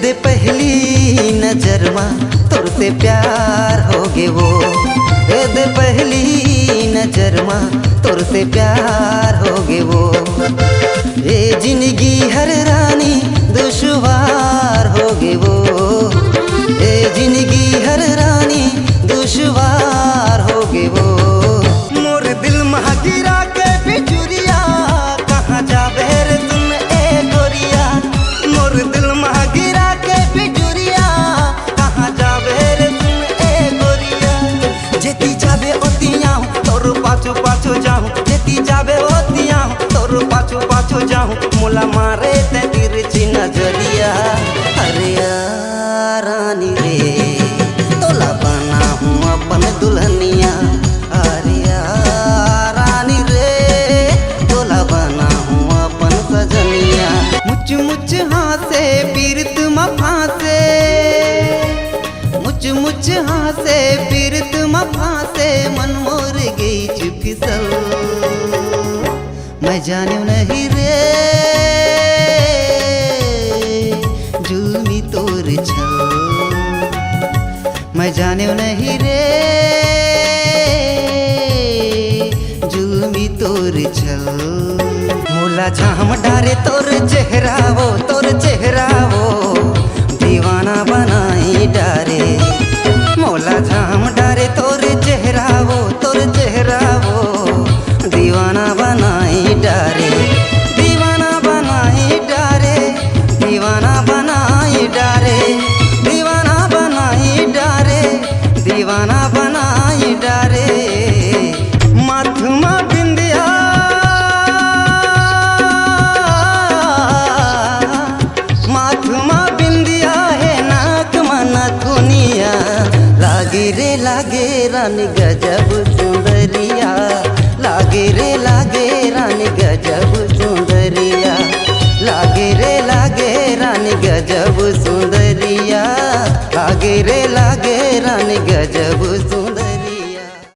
दे पहली नजर मां तोर से प्यार हो गे वो, दे पहली नजर मां तोर से प्यार हो गे वो। ये जिंदगी हर रानी दुश्वार हो गे वो, ये जिंदगी हर रानी दुश्वार हो गे वो। मोर दिल महा गिरा के बिजुरिया कहाँ जाबे रे तुम ए गोरिया, मोर दिल महा गिरा के बिजुरिया कहाँ जाबे रे तुम ए गोरिया। जेती जाबे ओतिया तोर पाछू पाछू जाऊं, जेती जाबे ओतिया तोर पाछू पाछू जाऊं, मोला मारे ते तिरछी नजरिया। अरे यार रानी रे तोला बना हूँ अपन दुल्हनिया, अरे यार रानी रे तोला बना हूँ अपन सजनिया। मुझ मुझ हासे पीरत म फांसे, मुझ मुझ हासे पीरत म फांसे, मन मोर गई फिसल मैं जानू नहीं रे जुल्मी तोर छल, मैं जानू नहीं रे जुल्मी तोर छल। मोला झाम डारे तोर चेहरा वो, तोर चेहरा वो दीवाना बनाई डारे। मोला झाम डारे तोर चेहरा वो, तोर चेहरा वो दीवाना बनाई डारे, दीवाना बनाई डारे, दीवाना बनाई डारे, दीवाना बनाई डारे, दीवाना बनाई डारे। माथुमा बिंदिया माथुमा बिंदिया है नाक मना दुनिया, लागे रे लागे रानी गजब सुंदरिया, लागे रे लागे रानी गजब सुंदरिया, लागे रे लागे रानी गजब सुंदरिया, लागे रे लागे रानी गजब